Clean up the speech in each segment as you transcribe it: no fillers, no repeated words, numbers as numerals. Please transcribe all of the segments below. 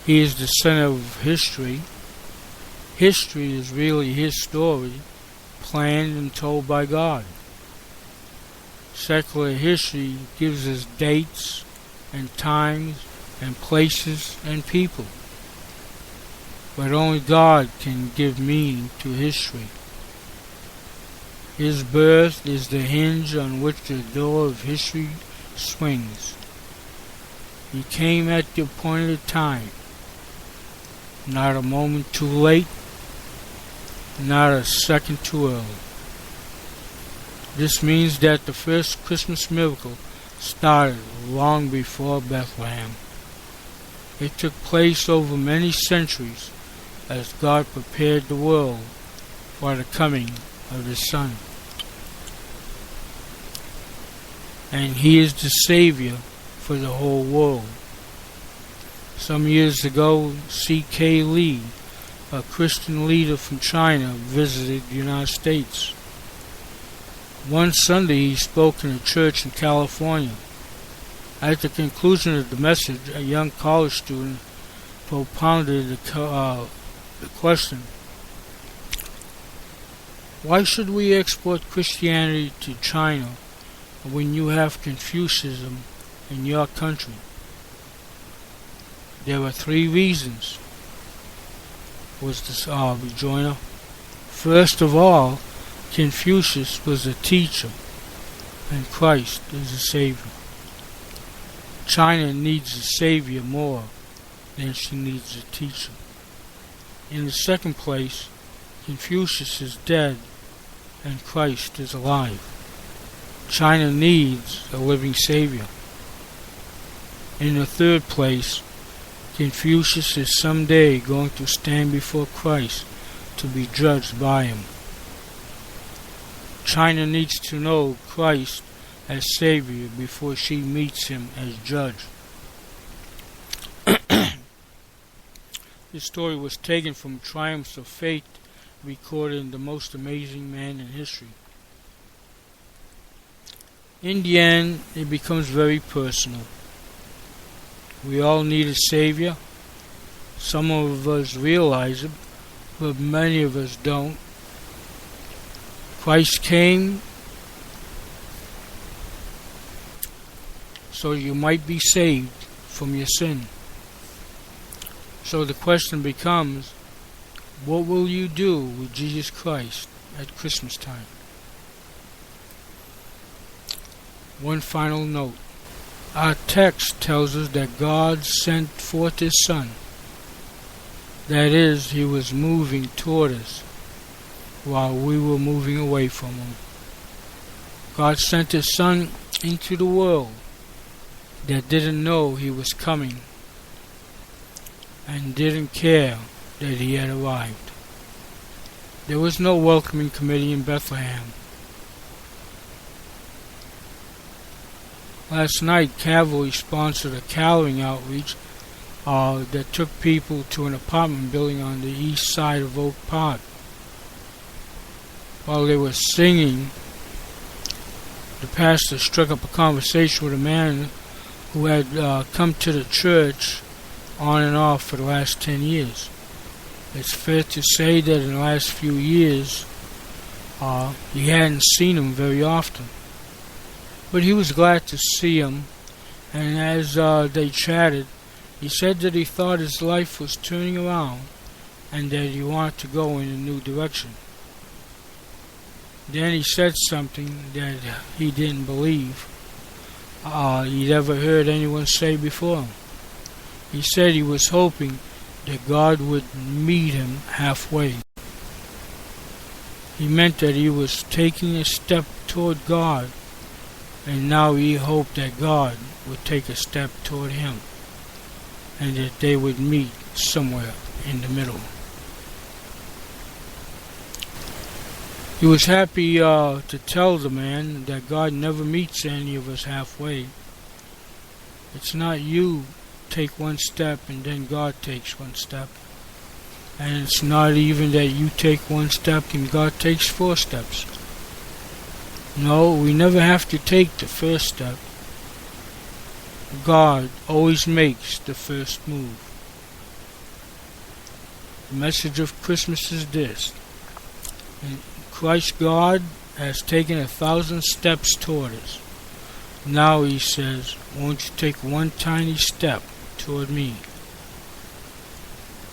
He is the center of history. History is really his story, planned and told by God. Secular history gives us dates and times and places and people. But only God can give meaning to history. His birth is the hinge on which the door of history swings. He came at the appointed time, not a moment too late, not a second too early. This means that the first Christmas miracle started long before Bethlehem. It took place over many centuries as God prepared the world for the coming of His Son. And He is the Savior for the whole world. Some years ago, C.K. Lee, a Christian leader from China, visited the United States. One Sunday he spoke in a church in California. At the conclusion of the message, a young college student propounded the question, why should we export Christianity to China when you have Confucianism in your country? There are 3 reasons, was the rejoinder. First of all, Confucius was a teacher, and Christ is a Savior. China needs a Savior more than she needs a teacher. In the second place, Confucius is dead, and Christ is alive. China needs a living Savior. In the third place, Confucius is someday going to stand before Christ to be judged by Him. China needs to know Christ as Savior before she meets Him as Judge. This story was taken from Triumphs of Faith, recorded in The Most Amazing Man in History. In the end, it becomes very personal. We all need a Savior. Some of us realize it, but many of us don't. Christ came so you might be saved from your sin. So the question becomes, what will you do with Jesus Christ at Christmas time? One final note. Our text tells us that God sent forth His Son. That is, He was moving toward us while we were moving away from Him. God sent His Son into the world that didn't know He was coming and didn't care that He had arrived. There was no welcoming committee in Bethlehem. Last night, Cavalry sponsored a caroling outreach that took people to an apartment building on the east side of Oak Park. While they were singing, the pastor struck up a conversation with a man who had come to the church on and off for the last 10 years. It's fair to say that in the last few years, he hadn't seen him very often. But he was glad to see him, and as they chatted, he said that he thought his life was turning around and that he wanted to go in a new direction. Then he said something that he didn't believe he'd ever heard anyone say before him. He said he was hoping that God would meet him halfway. He meant that he was taking a step toward God, and now he hoped that God would take a step toward him, and that they would meet somewhere in the middle. He was happy to tell the man that God never meets any of us halfway. It's not you take one step and then God takes one step. And it's not even that you take one step and God takes 4 steps. No, we never have to take the first step. God always makes the first move. The message of Christmas is this. And Christ God has taken 1,000 steps toward us. Now he says, won't you take one tiny step toward me?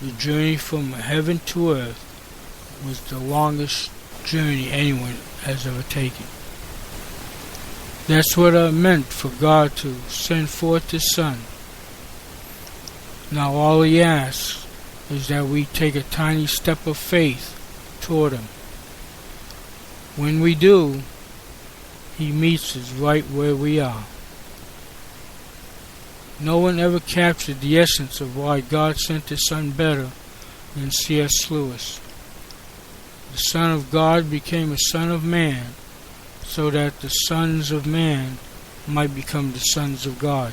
The journey from heaven to earth was the longest journey anyone has ever taken. That's what it meant for God to send forth His Son. Now all He asks is that we take a tiny step of faith toward Him. When we do, He meets us right where we are. No one ever captured the essence of why God sent His Son better than C.S. Lewis. The Son of God became a Son of Man so that the sons of man might become the sons of God.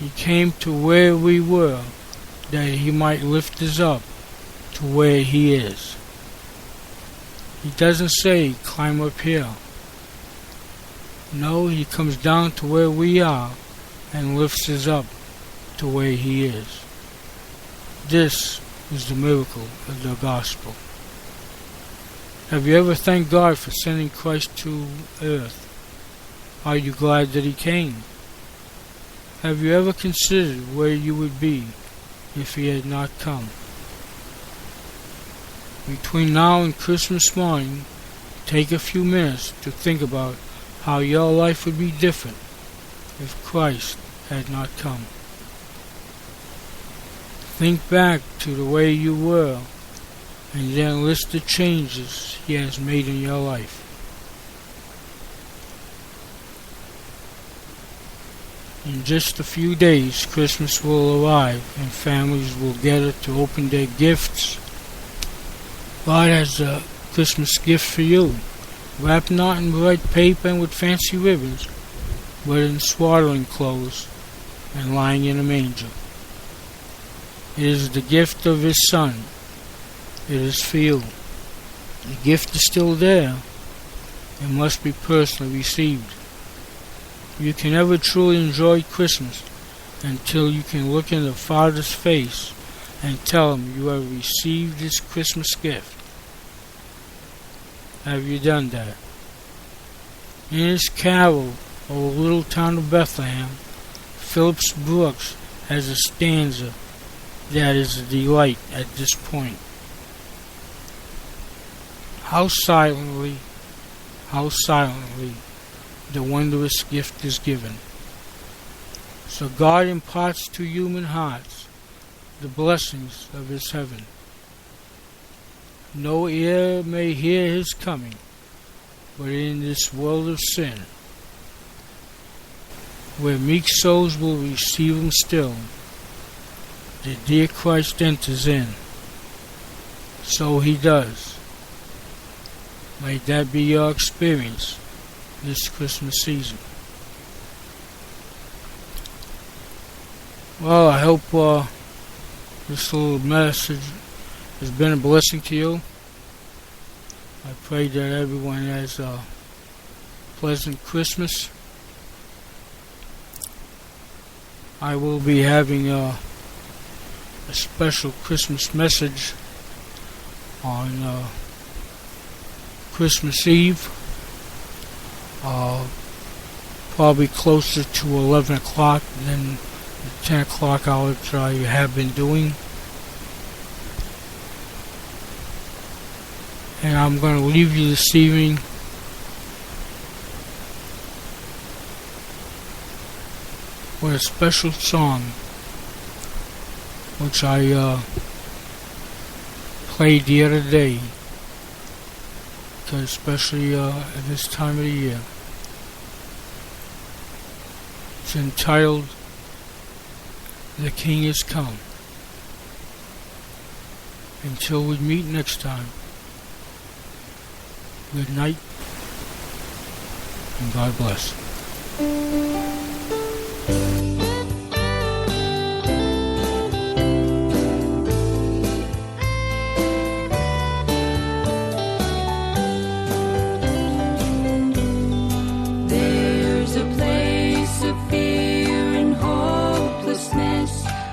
He came to where we were that He might lift us up to where He is. He doesn't say, climb up here. No, He comes down to where we are and lifts us up to where He is. This is the miracle of the gospel. Have you ever thanked God for sending Christ to earth? Are you glad that He came? Have you ever considered where you would be if He had not come? Between now and Christmas morning, take a few minutes to think about how your life would be different if Christ had not come. Think back to the way you were and then list the changes He has made in your life. In just a few days, Christmas will arrive and families will gather to open their gifts. God has a Christmas gift for you, wrapped not in bright paper and with fancy ribbons, but in swaddling clothes and lying in a manger. It is the gift of His Son. It is for you. The gift is still there. It must be personally received. You can never truly enjoy Christmas until you can look in the Father's face and tell Him you have received His Christmas gift. Have you done that? In his carol, O Little Town of Bethlehem, Phillips Brooks has a stanza that is a delight at this point. How silently the wondrous gift is given. So God imparts to human hearts the blessings of His heaven. No ear may hear His coming, but in this world of sin, where meek souls will receive Him still, the dear Christ enters in. So He does. May that be your experience this Christmas season. Well, I hope this little message has been a blessing to you. I pray that everyone has a pleasant Christmas. I will be having a special Christmas message on Christmas Eve, probably closer to 11 o'clock than the 10 o'clock hour that I have been doing. And I'm going to leave you this evening with a special song which I played the other day, because especially at this time of the year. It's entitled The King Is Come. Until we meet next time, good night and God bless.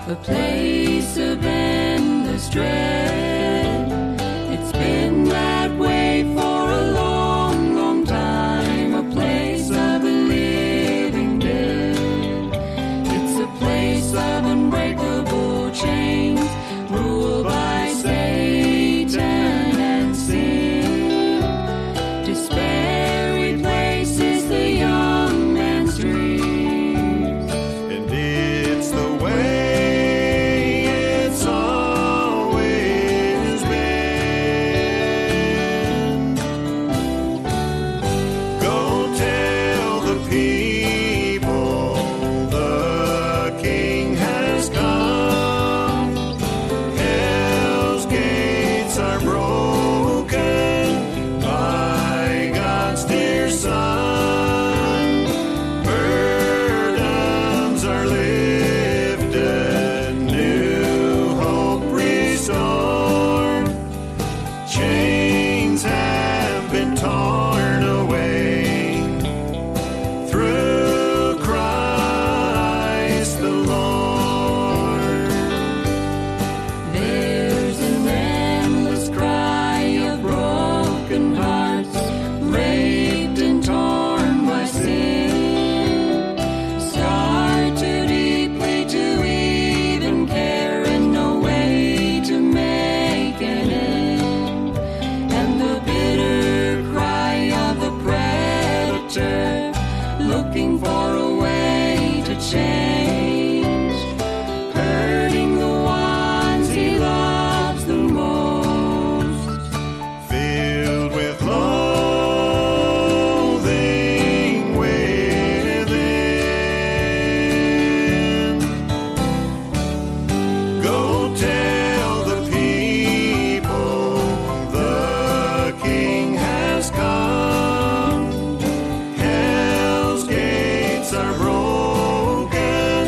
A place of endless endless dread. It's been that way for a long, long time, a place of the living dead. It's a place of unbreakable chains, ruled by Satan and sin. Despair replaces the young man's dreams, and it's the way it's always been. Go tell the people the King has come. Hell's gates are broken by God's dear Son. Burdens are lifted, new hope restored. Chains have been torn away through Christ the Lord. there's an endless cry of broken hearts, raped and torn by sin, scarred too deeply to even care, and no way to make an end. And the bitter cry of the predator, looking for a way to change, hurting the ones he loves the most. Filled with loathing within. Go tell the people the King has come. Hell's gates are broken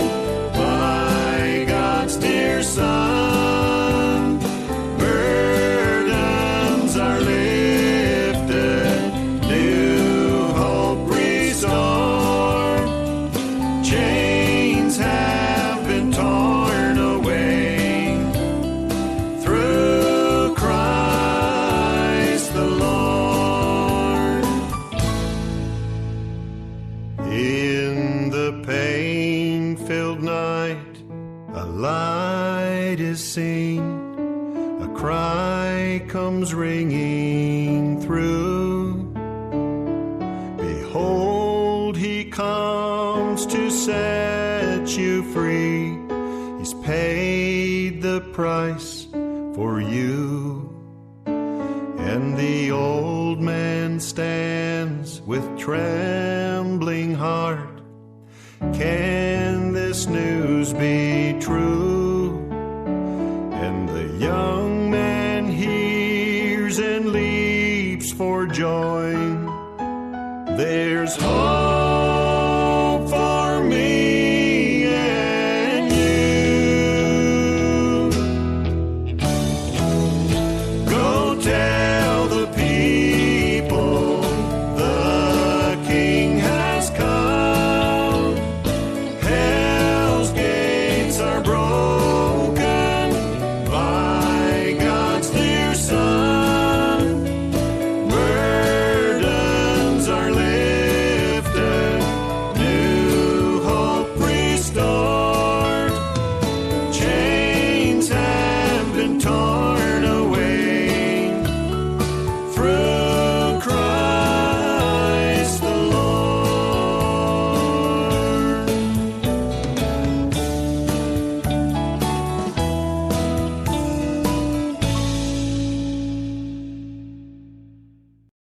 by God's dear Son. Burdens are lifted, new hope restored. Chains have been torn away through Christ the Lord. In the pain-filled night, a light is seen. A cry comes ringing through. Behold, he comes to set you free. He's paid the price for you. And the old man stands with trembling heart. Can this news be true? And the young man hears and leaps for joy. There's hope.